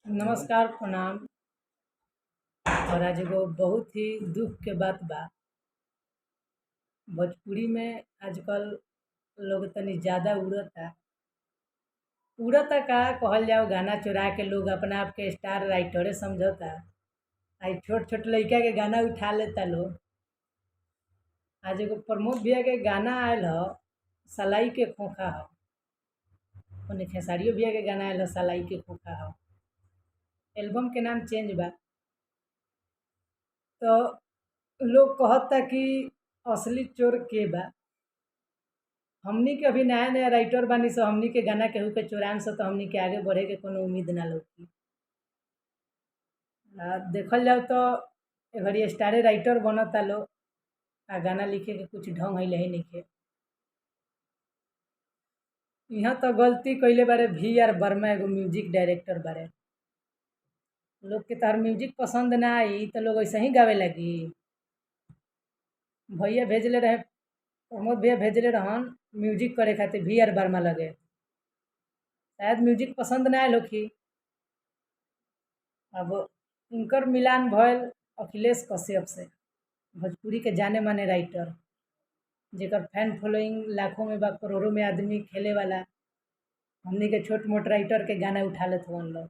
नमस्कार, प्रणाम। और आज एगो बहुत ही दुख के बात बा। भोजपुरी में आजकल लोग तनी ज़्यादा उड़ता का कहल जाओ, गाना चुरा के लोग अपना आप के स्टार राइटरे समझौता। आई छोट छोट लड़का के गाना उठा लेता लोग। आज एगो प्रमोद भैया के गाना आयल ह, सलाई के खोखा ह। ओने खेसारियो भैया के गाना आयल ह, सलाई के खोखा ह। एल्बम के नाम चेंज बा। तो लोग कहता कि असली चोर के बा। हमनी के अभी नया नया राइटर बानी, सो हमनी के गाना केहू के चोराम से तो हमनी के आगे बढ़े के कोनो उम्मीद ना लौकी। देखल जाओ तो ए घड़ी स्टारे राइटर बनता लोग, आ गाना लिखे के कुछ ढंग है ही नइखे। यहाँ तो गलती कइले बारे VR वर्मा, एगो म्यूजिक डायरेक्टर बारे। लोग के तार म्यूजिक पसंद ना आई तो लोग ऐसे ही गावे लगी। भैया भेजले रहे, प्रमोद भैया भेजले रहन म्यूजिक करे खातिर VR वर्मा लगे। शायद म्यूजिक पसंद ना आयल होखी। अब उनकर मिलान भयल अखिलेश कश्यप से, भोजपुरी के जाने माने राइटर, जेकर फैन फॉलोइंग लाखों में बा, करोड़ों में आदमी खेले वाला। हमनी के छोट मोट राइटर के गाना उठा लेत हवन लोग।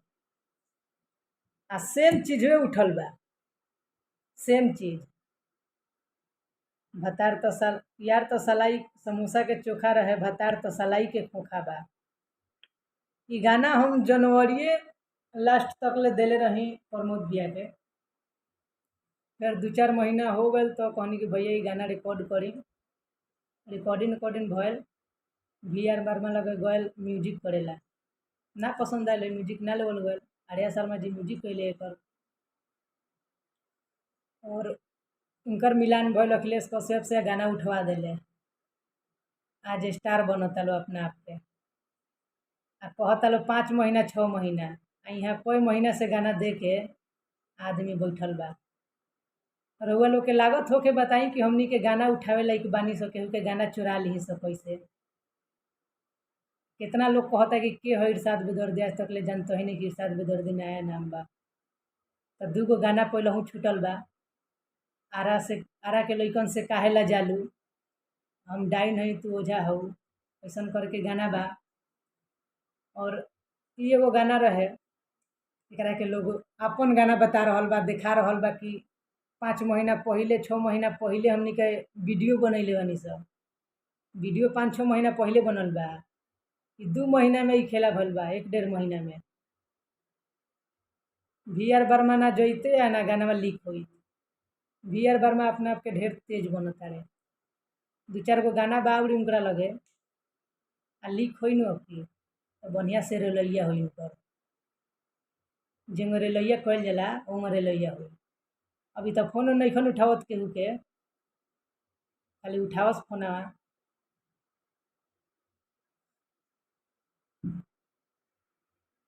आ सेम चीज़े उठल बा, सेम चीज। भतार तो साल यार तो सलाई समोसा के चोखा रहे, भतार तो सलाई के खोखा बा। ई गाना हम जनवरी लास्ट तक ले देले रही प्रमोद भैया के। फिर 2-4 महीना हो गए तो कहनी कि भैया ई गाना रिकॉर्ड करी। रिकॉर्डिंग भयल। VR वर्मा लगे गयल म्यूजिक करेला। ना पसंद आयल, म्यूजिक ना लेवल गयल। आर्या शर्मा जी म्यूजिक कैले एकर। और उनकर मिलान भयल अखिलेश कश्यप से, गाना उठवा देले। आज स्टार बनता लो अपना आप के। आ कहता लो 5 महीना 6 महीना, आ यहाँ कोई महीना से गाना दे के आदमी बैठल बा। रउआ लोग के लागत होके बताई कि हमनी के गाना उठावे लायक बानी सो, केहू के गाना चुरा ली सो कैसे। कितना लोग कहता कि के है इरशाद बेदर्दी, आज तक ले जानते ही नहीं कि इरशाद बेदर्दी नया नाम बा। तो 2 गो गाना पहले छूटल बा। आरा के लइकन से काहे ला जालू, हम डाइन हई तू ओझा हऊ, ऐसन करके गाना बा। और ई एगो गाना रहे, एकरा के लोग अपन गाना बता रहल बा, देखा रहल बा कि 5 महीना पहिले 6 महीना पहिले हमनी के वीडियो बनैले बानी सब। वीडियो 5-6 महीना पहिले बनल बा। ई 2 महीना में ई खेला भइल बा, 1-1.5 महीना में। VR वर्मा ना जइते आ ना गाना लीक होई। VR वर्मा अपना आप के ढेर तेज बनतारे। 2-4 गो गाना बा अउरी उनकरा लगे, आ लीक होई न अबकी तो बढ़िया से रेलैया होई उनकर। जेंगे रेलैया कइल जाला ओंगे रेलैया होई। अभी तो फोन नइखन उठावत केहू के, खाली उठावस फोनवा।